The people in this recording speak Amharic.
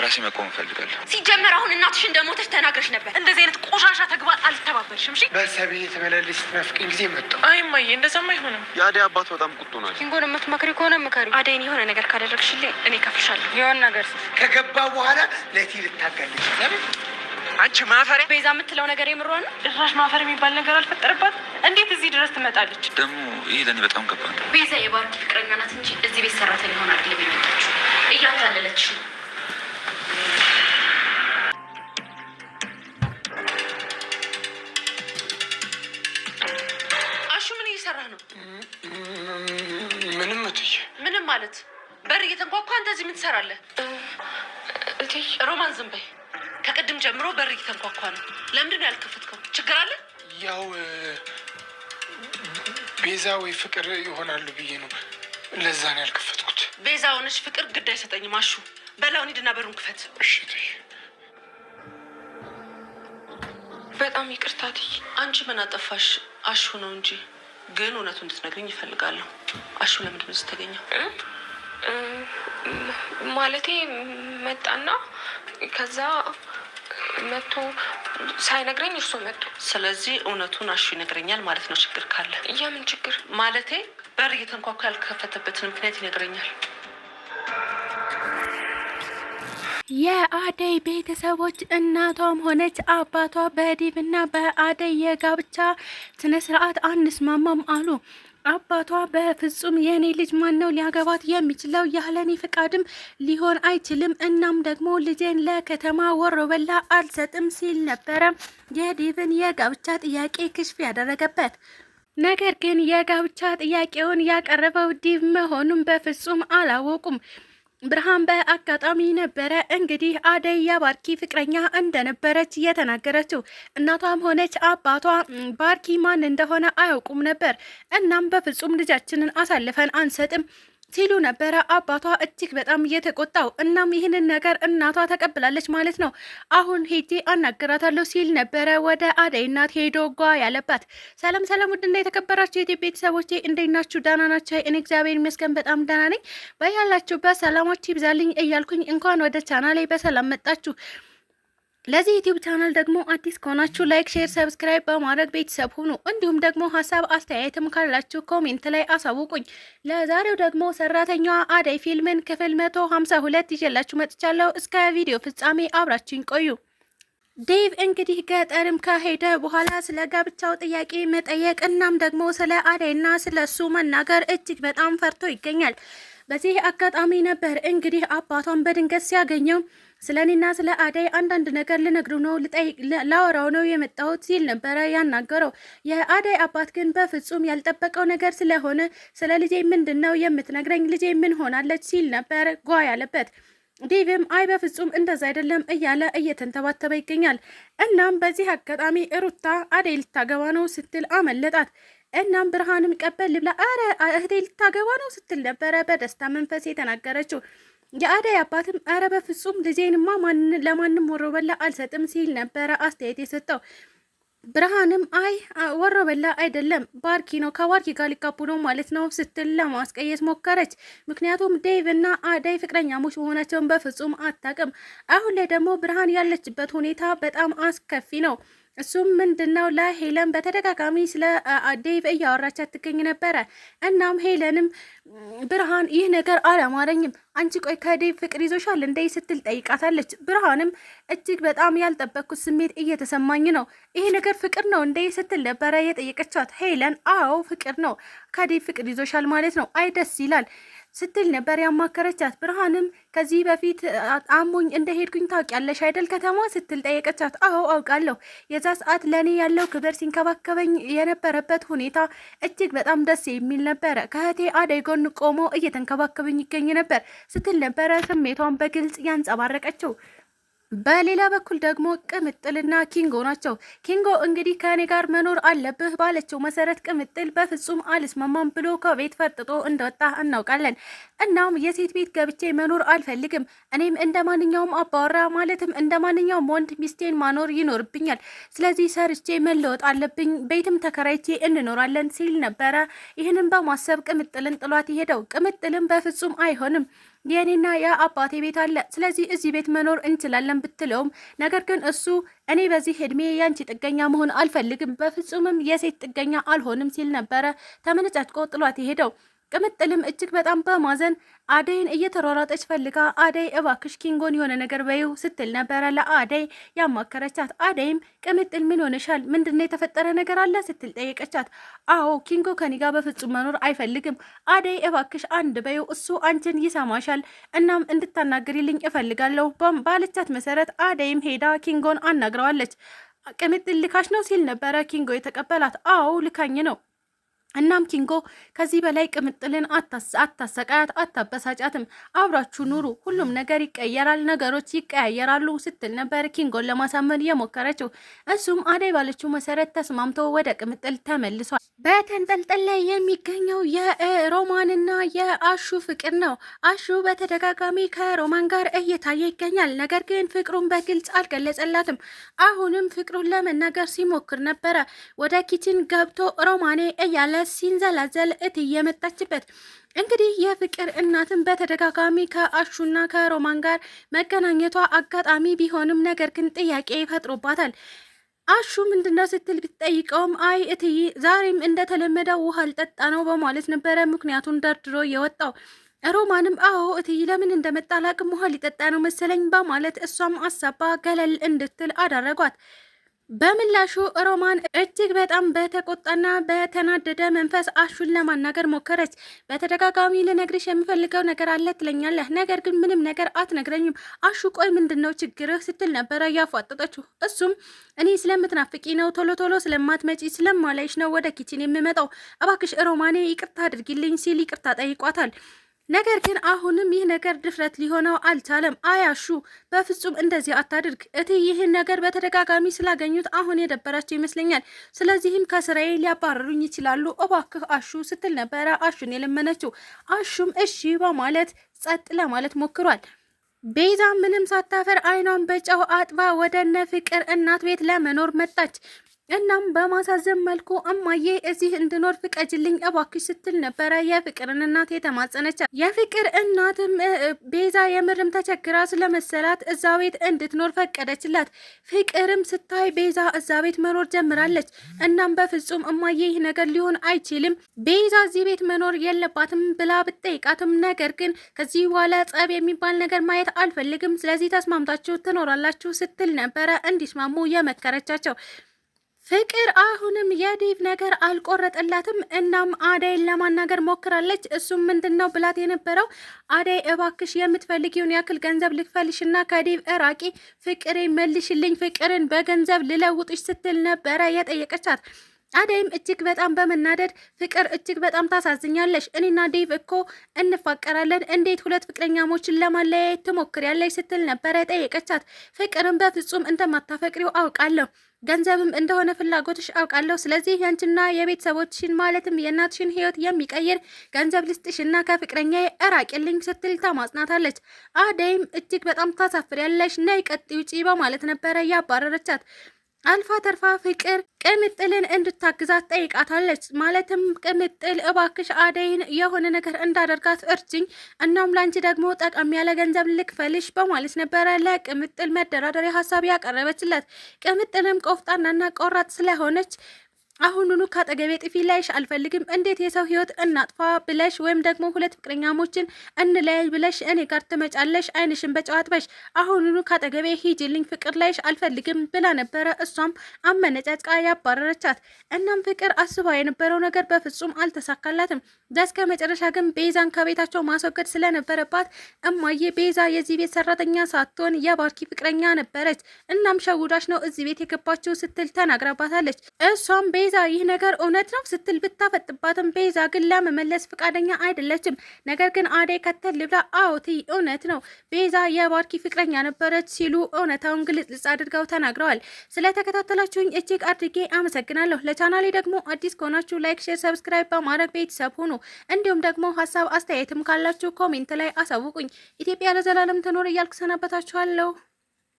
በራሴ መቆም እፈልጋለሁ። ሲጀመር አሁን እናትሽ እንደሞተች ተናግረሽ ነበር። እንደዚህ አይነት ቆሻሻ ተግባር አልተባበርሽም። እሺ በሰቤ የተመላለሽ ስትናፍቀኝ ጊዜ መጣሁ። አይ እማዬ እንደዛማ አይሆንም። የአደይ አባት በጣም ቁጡ ናቸው። ኪንጎን የምትመክሪ ከሆነ ምከሪ። አደይን የሆነ ነገር ካደረግሽልኝ እኔ ከፍልሻለሁ። የሆነ ነገር ከገባ በኋላ ለቲ ልታጋለች ለምን? አንቺ ማፈሪያ። ቤዛ የምትለው ነገር የምሯ ነው። ጭራሽ ማፈር የሚባል ነገር አልፈጠረባት። እንዴት እዚህ ድረስ ትመጣለች? ደግሞ ይህ ለእኔ በጣም ከባድ ነው። ቤዛ የባርኪ ፍቅረኛ ናት እንጂ እዚህ ቤት ሰራተኛ ሆና አይደለም የመጣችው። እያታለለች ነው። አሹ ምን እየሰራህ ነው? ምንም እትዬ። ምንም ማለት በር እየተንኳኳ አንተ እዚህ ምን ትሰራለህ? እትዬ ሮማን ዝም በይ። ከቅድም ጀምሮ በር እየተንኳኳ ነው። ለምንድን ነው ያልከፈትከው? ችግር አለ? ያው ቤዛ ወይ ፍቅር ይሆናሉ ብዬ ነው፣ ለዛ ነው ያልከፈትኩት። ቤዛ ሆነች ፍቅር ግድ አይሰጠኝም። አሹ በላውን ሂድና በሩን ክፈት። እሺ እትዬ። በጣም ይቅርታ እትዬ። አንቺ ምን አጠፋሽ? አሹ ነው እንጂ ግን እውነቱን እንድትነግሪኝ ይፈልጋለሁ። አሹ ለምንድን ነው እዚህ ተገኘው? ማለቴ መጣና ከዛ መጥቶ ሳይነግረኝ እርሶ መጡ። ስለዚህ እውነቱን አሹ ይነግረኛል ማለት ነው። ችግር ካለ የምን ችግር? ማለቴ በር እየተንኳኳ ያልከፈተበትን ምክንያት ይነግረኛል። የአደይ ቤተሰቦች እናቷም ሆነች አባቷ በዲብና በአደይ የጋብቻ ስነ ስርዓት አንስማማም አሉ። አባቷ በፍጹም የኔ ልጅ ማን ነው ሊያገባት የሚችለው? ያለኔ ፍቃድም ሊሆን አይችልም። እናም ደግሞ ልጄን ለከተማ ወሮበላ አልሰጥም ሲል ነበረ የዲብን የጋብቻ ጥያቄ ክሽፍ ያደረገበት። ነገር ግን የጋብቻ ጥያቄውን ያቀረበው ዲብ መሆኑን በፍጹም አላወቁም። ብርሃን በአጋጣሚ ነበረ እንግዲህ አደይ የባርኪ ፍቅረኛ እንደነበረች የተናገረችው። እናቷም ሆነች አባቷ ባርኪ ማን እንደሆነ አያውቁም ነበር። እናም በፍጹም ልጃችንን አሳልፈን አንሰጥም ሲሉ ነበረ አባቷ እጅግ በጣም እየተቆጣው። እናም ይህንን ነገር እናቷ ተቀብላለች ማለት ነው። አሁን ሄጄ አናገራታለሁ ሲል ነበረ ወደ አደይ እናት ሄዶ ጓ ያለባት። ሰላም ሰላም፣ ውድና የተከበራችሁ የኢትዮ ቤተሰቦቼ እንዴት ናችሁ? ደህና ናቸው? እኔ እግዚአብሔር ይመስገን በጣም ደህና ነኝ። በያላችሁበት ሰላማችሁ ይብዛልኝ እያልኩኝ እንኳን ወደ ቻናሌ በሰላም መጣችሁ። ለዚህ ዩቲዩብ ቻናል ደግሞ አዲስ ከሆናችሁ ላይክ፣ ሼር፣ ሰብስክራይብ በማድረግ ቤተሰብ ሁኑ። እንዲሁም ደግሞ ሀሳብ አስተያየትም ካላችሁ ኮሜንት ላይ አሳውቁኝ። ለዛሬው ደግሞ ሰራተኛዋ አደይ ፊልምን ክፍል 152 ይዤላችሁ መጥቻለሁ። እስከ ቪዲዮ ፍጻሜ አብራችሁኝ ቆዩ። ዴቭ እንግዲህ ገጠርም ከሄደ በኋላ ስለ ጋብቻው ጥያቄ መጠየቅ እናም ደግሞ ስለ አደይና ስለ እሱ መናገር እጅግ በጣም ፈርቶ ይገኛል። በዚህ አጋጣሚ ነበር እንግዲህ አባቷን በድንገት ሲያገኘው ስለ እኔና ስለ አደይ አንዳንድ ነገር ልነግሩ ነው ላወራው ነው የመጣሁት ሲል ነበረ ያናገረው። የአደይ አባት ግን በፍጹም ያልጠበቀው ነገር ስለሆነ ስለ ልጄ ምንድን ነው የምትነግረኝ? ልጄ ምን ሆናለች? ሲል ነበር ጓ ያለበት። ዴቭም አይ በፍጹም እንደዛ አይደለም እያለ እየተንተባተበ ይገኛል። እናም በዚህ አጋጣሚ ሩታ አደይ ልታገባ ነው ስትል አመለጣት። እናም ብርሃንም ቀበል ብላ አረ እህቴ ልታገባ ነው ስትል ነበረ በደስታ መንፈስ የተናገረችው። የአደይ አባትም አረ በፍጹም ልጄንማ ለማንም ወሮበላ አልሰጥም ሲል ነበረ አስተያየት የሰጠው። ብርሃንም አይ ወሮበላ አይደለም ባርኪ ነው፣ ከባርኪ ጋር ሊጋቡ ነው ማለት ነው ስትል ለማስቀየስ ሞከረች። ምክንያቱም ዴቭ እና አደይ ፍቅረኛሞች መሆናቸውን በፍጹም አታውቅም። አሁን ላይ ደግሞ ብርሃን ያለችበት ሁኔታ በጣም አስከፊ ነው። እሱም ምንድነው ለሄለን በተደጋጋሚ ስለ ዴቭ እያወራቻት ትገኝ ነበረ። እናም ሄለንም ብርሃን ይህ ነገር አላማረኝም፣ አንቺ ቆይ ከዴቭ ፍቅር ይዞሻል እንዴ ስትል ጠይቃታለች። ብርሃንም እጅግ በጣም ያልጠበቅኩት ስሜት እየተሰማኝ ነው፣ ይሄ ነገር ፍቅር ነው እንዴ ስትል ነበረ የጠየቀቻት። ሄለን አዎ ፍቅር ነው፣ ከዴቭ ፍቅር ይዞሻል ማለት ነው፣ አይ ደስ ይላል ስትል ነበር ያማከረቻት። ብርሃንም ከዚህ በፊት አሞኝ እንደሄድኩኝ ታውቂያለሽ አይደል ከተማ ስትል ጠየቀቻት። አዎ አውቃለሁ፣ የዛ ሰዓት ለእኔ ያለው ክብር ሲንከባከበኝ የነበረበት ሁኔታ እጅግ በጣም ደስ የሚል ነበረ። ከእህቴ አደይ ጎን ቆሞ እየተንከባከበኝ ይገኝ ነበር ስትል ነበረ ስሜቷን በግልጽ ያንጸባረቀችው። በሌላ በኩል ደግሞ ቅምጥልና ኪንጎ ናቸው። ኪንጎ እንግዲህ ከእኔ ጋር መኖር አለብህ ባለችው መሰረት ቅምጥል በፍጹም አልስማማም ብሎ ከቤት ፈርጥጦ እንደወጣ እናውቃለን። እናም የሴት ቤት ገብቼ መኖር አልፈልግም፣ እኔም እንደ ማንኛውም አባወራ ማለትም እንደ ማንኛውም ወንድ ሚስቴን ማኖር ይኖርብኛል፣ ስለዚህ ሰርቼ መለወጥ አለብኝ፣ ቤትም ተከራይቼ እንኖራለን ሲል ነበረ። ይህንን በማሰብ ቅምጥልን ጥሏት ይሄደው። ቅምጥልም በፍጹም አይሆንም የኔና የአባቴ ቤት አለ፣ ስለዚህ እዚህ ቤት መኖር እንችላለን ብትለውም ነገር ግን እሱ እኔ በዚህ እድሜ ያንቺ ጥገኛ መሆን አልፈልግም፣ በፍጹምም የሴት ጥገኛ አልሆንም ሲል ነበረ ተመነጫጭቆ ጥሏት የሄደው። ቅምጥልም እጅግ በጣም በማዘን አደይን እየተሯሯጠች ፈልጋ አደይ እባክሽ ኪንጎን የሆነ ነገር በይው ስትል ነበረ ለአደይ ያማከረቻት። አደይም ቅምጥል ምን ሆነሻል? ምንድነው የተፈጠረ ነገር አለ ስትል ጠየቀቻት። አዎ ኪንጎ ከኔ ጋር በፍጹም መኖር አይፈልግም። አደይ እባክሽ አንድ በይው፣ እሱ አንቺን ይሰማሻል። እናም እንድታናግሪልኝ እፈልጋለሁ ባለቻት መሰረት አደይም ሄዳ ኪንጎን አናግረዋለች። ቅምጥል ልካሽ ነው ሲል ነበረ ኪንጎ የተቀበላት። አዎ ልካኝ ነው። እናም ኪንጎ ከዚህ በላይ ቅምጥልን አታሰቃያት፣ አታበሳጫትም፣ አብራችሁ ኑሩ፣ ሁሉም ነገር ይቀየራል፣ ነገሮች ይቀያየራሉ ስትል ነበር ኪንጎን ለማሳመን የሞከረችው። እሱም አደይ ባለችው መሰረት ተስማምቶ ወደ ቅምጥል ተመልሷል። በተንጠልጠል ላይ የሚገኘው የሮማንና የአሹ ፍቅር ነው። አሹ በተደጋጋሚ ከሮማን ጋር እየታየ ይገኛል። ነገር ግን ፍቅሩን በግልጽ አልገለጸላትም። አሁንም ፍቅሩን ለመናገር ሲሞክር ነበረ። ወደ ኪችን ገብቶ ሮማኔ እያለ ሲንዘላዘል እትዬ መጣችበት። እንግዲህ የፍቅር እናትን በተደጋጋሚ ከአሹና ከሮማን ጋር መገናኘቷ አጋጣሚ ቢሆንም ነገር ግን ጥያቄ ይፈጥሮባታል። አሹ ምንድነው ስትል ብትጠይቀውም አይ እትዬ ዛሬም እንደተለመደው ውሃ ልጠጣ ነው በማለት ነበረ ምክንያቱን ደርድሮ የወጣው። ሮማንም አዎ እትዬ ለምን እንደመጣ አላቅም ውሃ ሊጠጣ ነው መሰለኝ በማለት እሷም አሳባ ገለል እንድትል አደረጓት። በምላሹ ሮማን እጅግ በጣም በተቆጣና በተናደደ መንፈስ አሹን ለማናገር ሞከረች። በተደጋጋሚ ልነግርሽ የምፈልገው ነገር አለ ትለኛለህ፣ ነገር ግን ምንም ነገር አትነግረኝም። አሹ ቆይ ምንድነው ችግርህ ስትል ነበረ ያፏጠጠችው። እሱም እኔ ስለምትናፍቂ ነው፣ ቶሎ ቶሎ ስለማትመጪ ስለማላይሽ ነው ወደ ኪችን የምመጣው፣ እባክሽ ሮማኔ ይቅርታ አድርጊልኝ ሲል ይቅርታ ጠይቋታል። ነገር ግን አሁንም ይህ ነገር ድፍረት ሊሆነው አልቻለም። አያሹ በፍጹም እንደዚህ አታድርግ እትዬ ይህን ነገር በተደጋጋሚ ስላገኙት አሁን የደበራቸው ይመስለኛል። ስለዚህም ከስራዬ ሊያባረሩኝ ይችላሉ። እባክህ አሹ ስትል ነበረ አሹን የለመነችው። አሹም እሺ በማለት ጸጥ ለማለት ሞክሯል። ቤዛ ምንም ሳታፈር አይኗን በጨው አጥባ ወደነ ፍቅር እናት ቤት ለመኖር መጣች። እናም በማሳዘን መልኩ እማዬ እዚህ እንድኖር ፍቀጅልኝ እባክሽ ስትል ነበረ የፍቅርን እናት የተማጸነቻት። የፍቅር እናትም ቤዛ የምርም ተቸግራ ስለመሰላት እዛ ቤት እንድትኖር ፈቀደችላት። ፍቅርም ስታይ ቤዛ እዛ ቤት መኖር ጀምራለች። እናም በፍጹም እማዬ ይህ ነገር ሊሆን አይችልም፣ ቤዛ እዚህ ቤት መኖር የለባትም ብላ ብትጠይቃትም ነገር ግን ከዚህ በኋላ ጸብ የሚባል ነገር ማየት አልፈልግም፣ ስለዚህ ተስማምታችሁ ትኖራላችሁ ስትል ነበረ እንዲስማሙ የመከረቻቸው። ፍቅር አሁንም የዴቭ ነገር አልቆረጠላትም። እናም አደይን ለማናገር ሞክራለች። እሱም ምንድን ነው ብላት የነበረው አደይ እባክሽ የምትፈልጊውን ያክል ገንዘብ ልክፈልሽና ከዴቭ እራቂ፣ ፍቅሬ መልሽልኝ፣ ፍቅርን በገንዘብ ልለውጥሽ ስትል ነበረ የጠየቀቻት። አደይም እጅግ በጣም በመናደድ ፍቅር እጅግ በጣም ታሳዝኛለሽ፣ እኔና ዴቭ እኮ እንፋቀራለን፣ እንዴት ሁለት ፍቅረኛሞችን ለማለያየት ትሞክሪያለሽ ስትል ነበረ የጠየቀቻት። ፍቅርም በፍጹም እንደማታፈቅሪው አውቃለሁ፣ ገንዘብም እንደሆነ ፍላጎትሽ አውቃለሁ። ስለዚህ ያንቺና የቤተሰቦችሽን ማለትም የእናትሽን ሕይወት የሚቀይር ገንዘብ ልስጥሽና ከፍቅረኛዬ እራቂልኝ ስትል ተማጽናታለች። አደይም እጅግ በጣም ታሳፍሪያለሽ፣ ነይ ቀጥይ ውጪ በማለት ነበረ ያባረረቻት። አልፋ ተርፋ ፍቅር ቅምጥልን እንድታግዛት ጠይቃታለች። ማለትም ቅምጥል እባክሽ አደይን የሆነ ነገር እንዳደርጋት እርጅኝ፣ እናም ላንቺ ደግሞ ጠቀም ያለ ገንዘብ ልክፈልሽ በማለት ነበረ ለቅምጥል መደራደሪያ ሀሳብ ያቀረበችለት። ቅምጥልም ቆፍጣናና ቆራጥ ስለሆነች አሁኑኑ ካጠገቤ ጥፊ ላይሽ አልፈልግም፣ እንዴት የሰው ህይወት እናጥፋ ብለሽ ወይም ደግሞ ሁለት ፍቅረኛሞችን እንለያይ ብለሽ እኔ ጋር ትመጫለሽ? አይንሽን በጨዋት በሽ፣ አሁኑኑ ካጠገቤ ሂጂልኝ፣ ፍቅር ላይሽ አልፈልግም ብላ ነበረ እሷም አመነጫጭቃ ያባረረቻት። እናም ፍቅር አስባ የነበረው ነገር በፍጹም አልተሳካላትም። በስከ መጨረሻ ግን ቤዛን ከቤታቸው ማስወገድ ስለነበረባት እማዬ ቤዛ የዚህ ቤት ሰራተኛ ሳትሆን የባርኪ ፍቅረኛ ነበረች፣ እናም ሸውዳሽ ነው እዚህ ቤት የገባችው ስትል ተናግራባታለች። እሷም ቤዛ ይህ ነገር እውነት ነው ስትል ብታፈጥባትም ቤዛ ግን ለመመለስ ፈቃደኛ አይደለችም። ነገር ግን አደይ ከተል ብላ አዎቲ እውነት ነው ቤዛ የባርኪ ፍቅረኛ ነበረች ሲሉ እውነታውን ግልጽ አድርገው ተናግረዋል። ስለተከታተላችሁኝ እጅግ አድርጌ አመሰግናለሁ። ለቻናሌ ደግሞ አዲስ ከሆናችሁ ላይክ፣ ሼር፣ ሰብስክራይብ በማድረግ ቤተሰብ ሁኑ። እንዲሁም ደግሞ ሀሳብ አስተያየትም ካላችሁ ኮሜንት ላይ አሳውቁኝ። ኢትዮጵያ ለዘላለም ትኖር እያልኩ ሰናበታችኋለሁ።